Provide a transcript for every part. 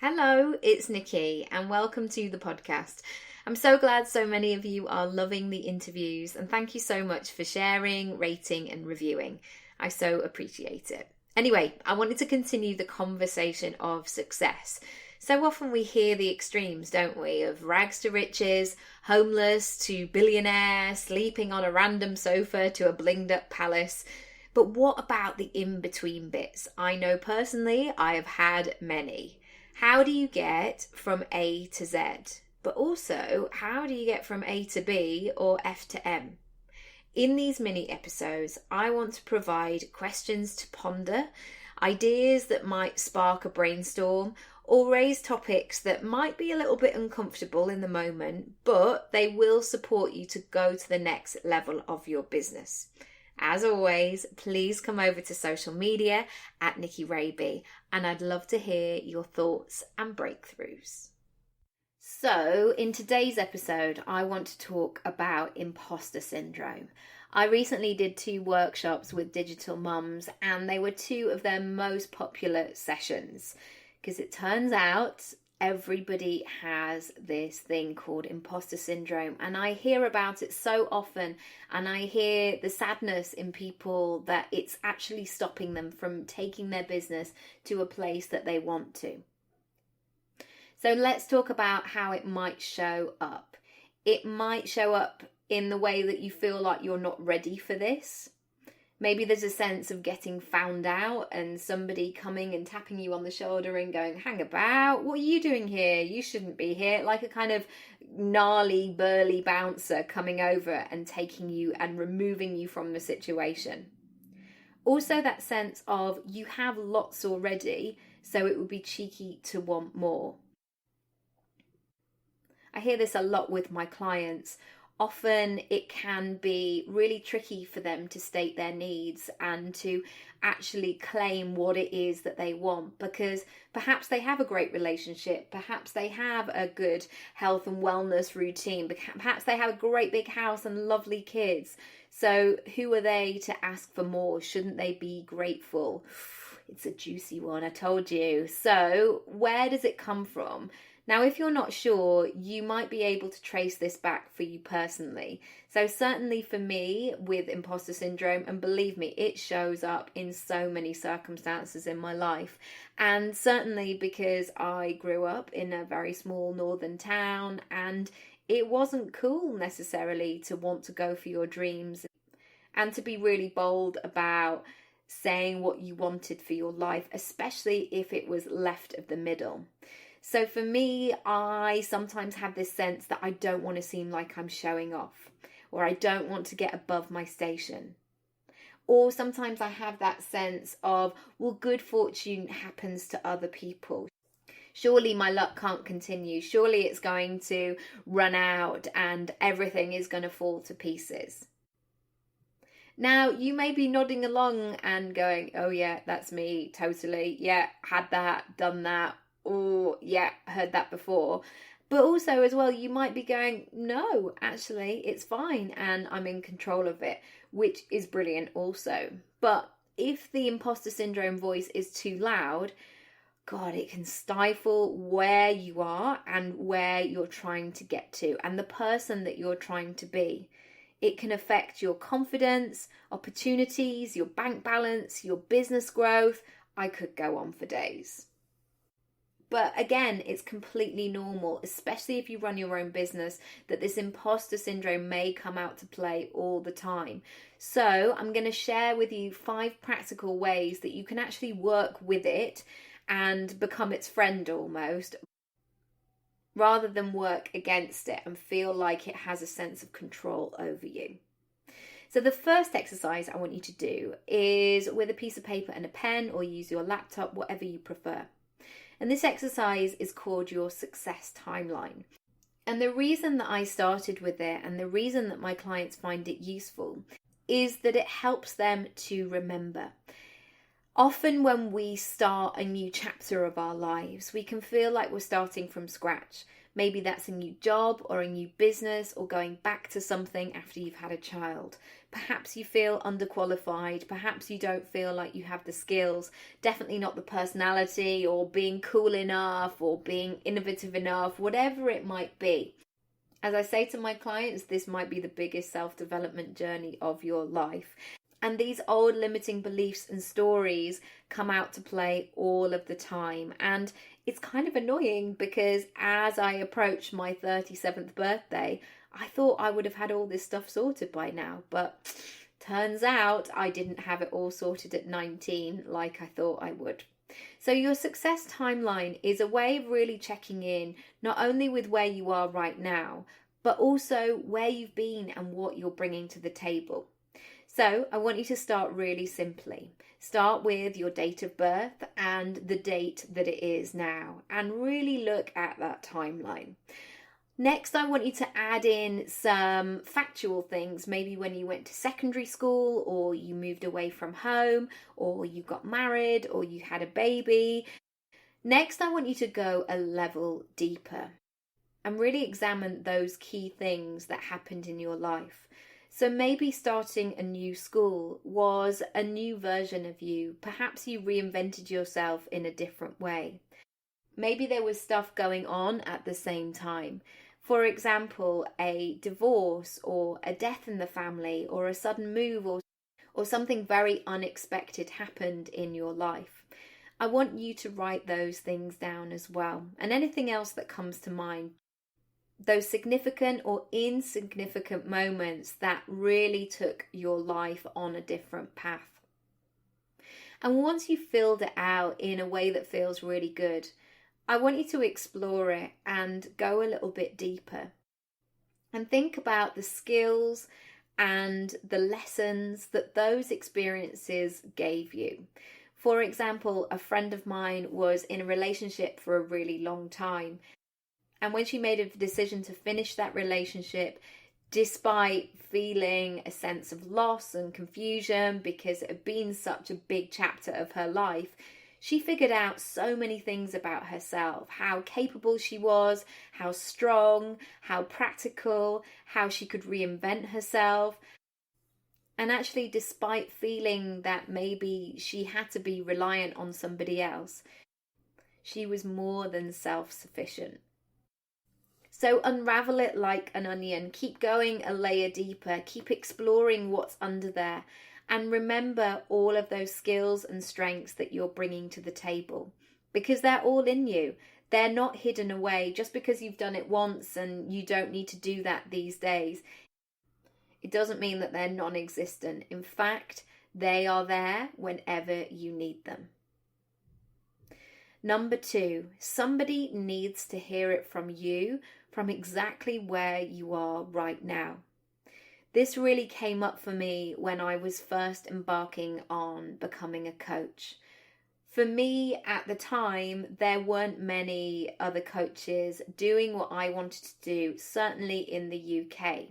Hello, it's Nicky and welcome to the podcast. I'm so glad so many of you are loving the interviews and thank you so much for sharing, rating and reviewing. I so appreciate it. Anyway, I wanted to continue the conversation of success. So often we hear the extremes, don't we, of rags to riches, homeless to billionaire, sleeping on a random sofa to a blinged up palace. But what about the in-between bits? I know personally I have had many. How do you get from A to Z? But also, how do you get from A to B or F to M? In these mini episodes, I want to provide questions to ponder, ideas that might spark a brainstorm, or raise topics that might be a little bit uncomfortable in the moment, but they will support you to go to the next level of your business. As always, please come over to social media at Nicky Raby, and I'd love to hear your thoughts and breakthroughs. So, in today's episode, I want to talk about imposter syndrome. I recently did 2 workshops with digital mums, and they were 2 of their most popular sessions, because it turns out everybody has this thing called imposter syndrome, and I hear about it so often, and I hear the sadness in people that it's actually stopping them from taking their business to a place that they want to. So let's talk about how it might show up. It might show up in the way that you feel like you're not ready for this. Maybe there's a sense of getting found out and somebody coming and tapping you on the shoulder and going, hang about, what are you doing here? You shouldn't be here. Like a kind of gnarly, burly bouncer coming over and taking you and removing you from the situation. Also that sense of you have lots already, so it would be cheeky to want more. I hear this a lot with my clients. Often it can be really tricky for them to state their needs and to actually claim what it is that they want, because perhaps they have a great relationship, perhaps they have a good health and wellness routine, perhaps they have a great big house and lovely kids. So who are they to ask for more? Shouldn't they be grateful? It's a juicy one, I told you. So where does it come from? Now, if you're not sure, you might be able to trace this back for you personally. So certainly for me with imposter syndrome, and believe me, it shows up in so many circumstances in my life. And certainly because I grew up in a very small northern town and it wasn't cool necessarily to want to go for your dreams and to be really bold about saying what you wanted for your life, especially if it was left of the middle. So for me, I sometimes have this sense that I don't want to seem like I'm showing off, or I don't want to get above my station. Or sometimes I have that sense of, well, good fortune happens to other people. Surely my luck can't continue. Surely it's going to run out and everything is going to fall to pieces. Now, you may be nodding along and going, oh yeah, that's me, totally. Yeah, had that, done that. Oh, yeah, heard that before. But also as well, you might be going, no, actually, it's fine and I'm in control of it, which is brilliant also. But if the imposter syndrome voice is too loud, God, it can stifle where you are and where you're trying to get to and the person that you're trying to be. It can affect your confidence, opportunities, your bank balance, your business growth. I could go on for days. But again, it's completely normal, especially if you run your own business, that this imposter syndrome may come out to play all the time. So I'm going to share with you 5 practical ways that you can actually work with it and become its friend almost, rather than work against it and feel like it has a sense of control over you. So the first exercise I want you to do is with a piece of paper and a pen, or use your laptop, whatever you prefer. And this exercise is called your success timeline. And the reason that I started with it and the reason that my clients find it useful is that it helps them to remember. Often when we start a new chapter of our lives, we can feel like we're starting from scratch. Maybe that's a new job or a new business or going back to something after you've had a child. Perhaps you feel underqualified. Perhaps you don't feel like you have the skills, definitely not the personality or being cool enough or being innovative enough, whatever it might be. As I say to my clients, this might be the biggest self-development journey of your life. And these old limiting beliefs and stories come out to play all of the time. And it's kind of annoying because as I approach my 37th birthday, I thought I would have had all this stuff sorted by now. But turns out I didn't have it all sorted at 19 like I thought I would. So your success timeline is a way of really checking in, not only with where you are right now, but also where you've been and what you're bringing to the table. So I want you to start really simply. Start with your date of birth and the date that it is now, and really look at that timeline. Next, I want you to add in some factual things, maybe when you went to secondary school, or you moved away from home, or you got married, or you had a baby. Next, I want you to go a level deeper and really examine those key things that happened in your life. So maybe starting a new school was a new version of you. Perhaps you reinvented yourself in a different way. Maybe there was stuff going on at the same time. For example, a divorce or a death in the family or a sudden move or something very unexpected happened in your life. I want you to write those things down as well, and anything else that comes to mind. Those significant or insignificant moments that really took your life on a different path. And once you've filled it out in a way that feels really good, I want you to explore it and go a little bit deeper. And think about the skills and the lessons that those experiences gave you. For example, a friend of mine was in a relationship for a really long time. And when she made a decision to finish that relationship, despite feeling a sense of loss and confusion because it had been such a big chapter of her life, she figured out so many things about herself, how capable she was, how strong, how practical, how she could reinvent herself. And actually, despite feeling that maybe she had to be reliant on somebody else, she was more than self-sufficient. So unravel it like an onion, keep going a layer deeper, keep exploring what's under there, and remember all of those skills and strengths that you're bringing to the table, because they're all in you. They're not hidden away just because you've done it once and you don't need to do that these days. It doesn't mean that they're non-existent. In fact, they are there whenever you need them. Number 2, somebody needs to hear it from you, from exactly where you are right now. This really came up for me when I was first embarking on becoming a coach. For me, at the time, there weren't many other coaches doing what I wanted to do, certainly in the UK.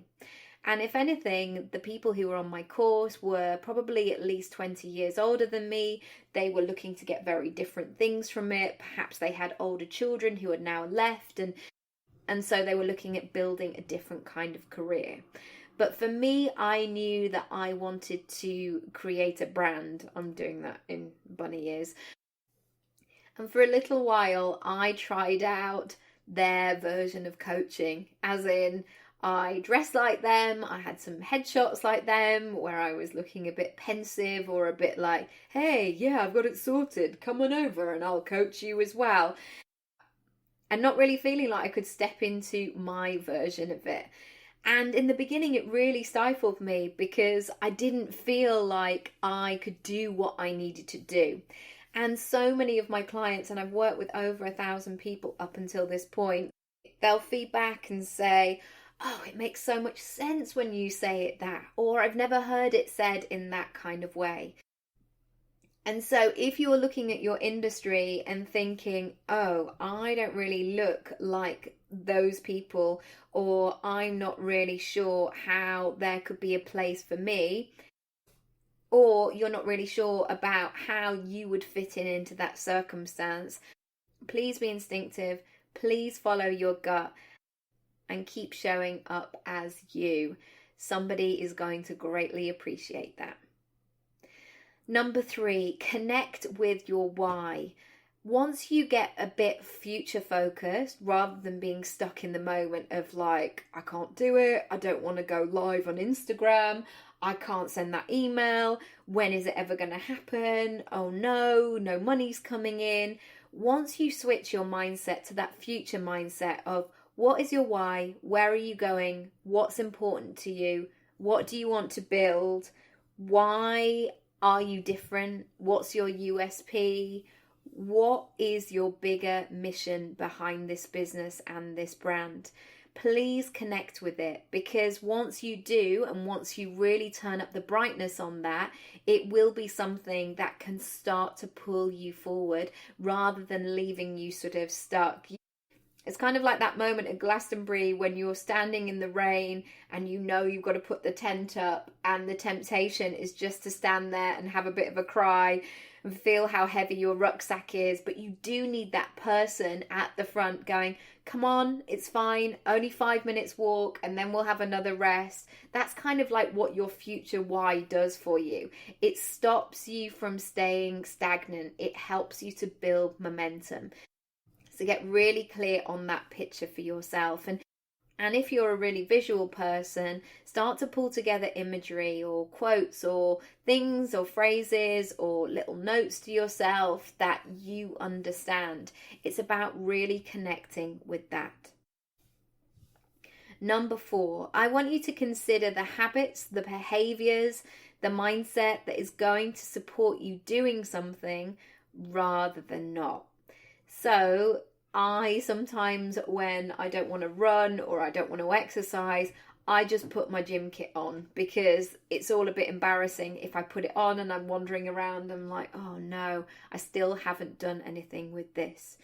And if anything, the people who were on my course were probably at least 20 years older than me. They were looking to get very different things from it. Perhaps they had older children who had now left, and so they were looking at building a different kind of career. But for me, I knew that I wanted to create a brand. I'm doing that in bunny ears. And for a little while, I tried out their version of coaching, as in I dressed like them, I had some headshots like them, where I was looking a bit pensive or a bit like, hey, yeah, I've got it sorted, come on over and I'll coach you as well. And not really feeling like I could step into my version of it. And in the beginning, it really stifled me because I didn't feel like I could do what I needed to do. And so many of my clients, and I've worked with over 1,000 people up until this point, they'll feed back and say, oh, it makes so much sense when you say it that, or I've never heard it said in that kind of way. And so if you're looking at your industry and thinking, oh, I don't really look like those people, or I'm not really sure how there could be a place for me, or you're not really sure about how you would fit in into that circumstance, please be instinctive. Please follow your gut and keep showing up as you. Somebody is going to greatly appreciate that. Number 3, connect with your why. Once you get a bit future focused, rather than being stuck in the moment of like, I can't do it, I don't want to go live on Instagram, I can't send that email, when is it ever going to happen? Oh no, no money's coming in. Once you switch your mindset to that future mindset of what is your why, where are you going, what's important to you, what do you want to build, why are you different, what's your USP, what is your bigger mission behind this business and this brand? Please connect with it, because once you do, and once you really turn up the brightness on that, it will be something that can start to pull you forward rather than leaving you sort of stuck. It's kind of like that moment at Glastonbury when you're standing in the rain and you know you've got to put the tent up, and the temptation is just to stand there and have a bit of a cry and feel how heavy your rucksack is. But you do need that person at the front going, come on, it's fine, only 5 minutes walk and then we'll have another rest. That's kind of like what your future why does for you. It stops you from staying stagnant. It helps you to build momentum. So get really clear on that picture for yourself. And if you're a really visual person, start to pull together imagery or quotes or things or phrases or little notes to yourself that you understand. It's about really connecting with that. Number 4, I want you to consider the habits, the behaviors, the mindset that is going to support you doing something rather than not. So I sometimes, when I don't want to run or I don't want to exercise, I just put my gym kit on, because it's all a bit embarrassing if I put it on and I'm wandering around and I'm like, oh no, I still haven't done anything with this.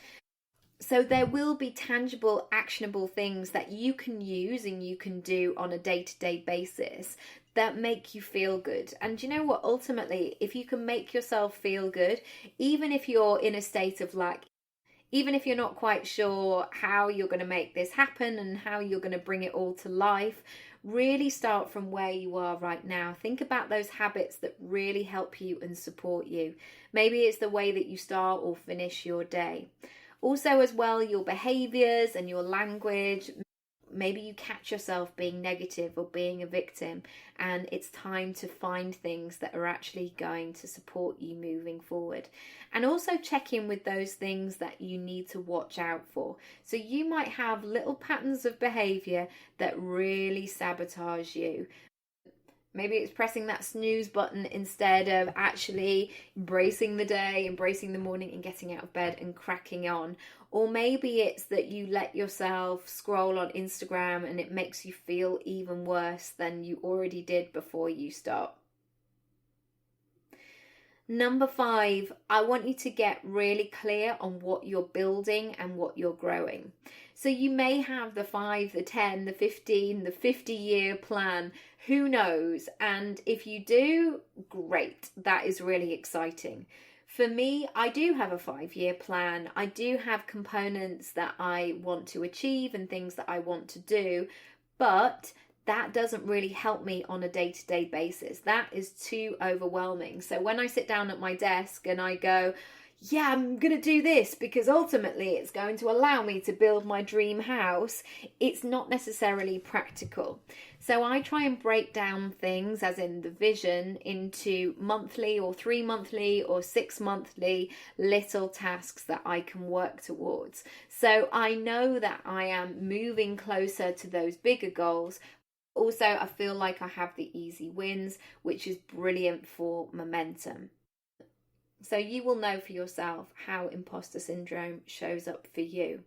So there will be tangible, actionable things that you can use and you can do on a day-to-day basis that make you feel good. And you know what? Ultimately, if you can make yourself feel good, even if you're in a state of lack, even if you're not quite sure how you're going to make this happen and how you're going to bring it all to life, really start from where you are right now. Think about those habits that really help you and support you. Maybe it's the way that you start or finish your day. Also, as well, your behaviors and your language. Maybe you catch yourself being negative or being a victim, and it's time to find things that are actually going to support you moving forward. And also check in with those things that you need to watch out for. So you might have little patterns of behavior that really sabotage you. Maybe it's pressing that snooze button instead of actually embracing the day, embracing the morning and getting out of bed and cracking on. Or maybe it's that you let yourself scroll on Instagram and it makes you feel even worse than you already did before you start. Number 5, I want you to get really clear on what you're building and what you're growing. So you may have the 5, the 10, the 15, the 50-year plan, who knows? And if you do, great, that is really exciting. For me, I do have a 5-year plan. I do have components that I want to achieve and things that I want to do, but that doesn't really help me on a day-to-day basis. That is too overwhelming. So when I sit down at my desk and I go, yeah, I'm going to do this because ultimately it's going to allow me to build my dream house, it's not necessarily practical. So I try and break down things, as in the vision, into monthly or 3 monthly or 6 monthly little tasks that I can work towards. So I know that I am moving closer to those bigger goals. Also, I feel like I have the easy wins, which is brilliant for momentum. So you will know for yourself how imposter syndrome shows up for you.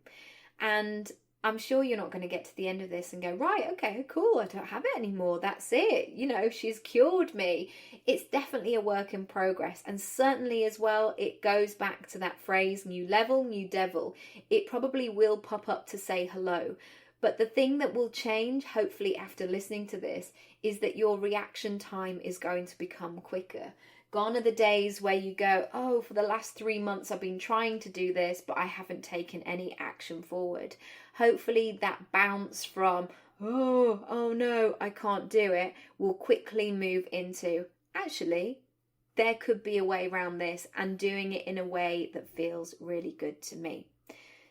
And I'm sure you're not going to get to the end of this and go, right, okay, cool, I don't have it anymore. That's it. You know, she's cured me. It's definitely a work in progress. And certainly as well, it goes back to that phrase, new level, new devil. It probably will pop up to say hello. But the thing that will change, hopefully after listening to this, is that your reaction time is going to become quicker. Gone are the days where you go, oh, for the last 3 months I've been trying to do this, but I haven't taken any action forward. Hopefully that bounce from, oh no, I can't do it, will quickly move into, actually, there could be a way around this, and doing it in a way that feels really good to me.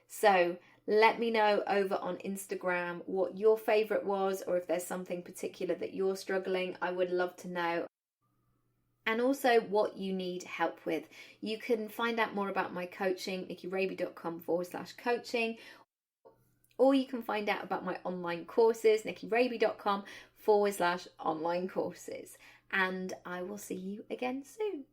So let me know over on Instagram what your favourite was, or if there's something particular that you're struggling. I would love to know. And also what you need help with. You can find out more about my coaching, nickyraby.com/coaching, or you can find out about my online courses, nickyraby.com/online courses. And I will see you again soon.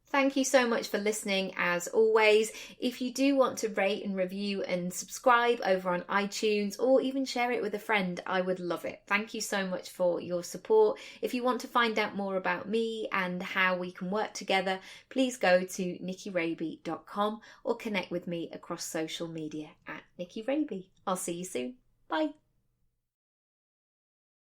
Thank you so much for listening as always. If you do want to rate and review and subscribe over on iTunes, or even share it with a friend, I would love it. Thank you so much for your support. If you want to find out more about me and how we can work together, please go to nickyraby.com or connect with me across social media at Nicky Raby. I'll see you soon. Bye.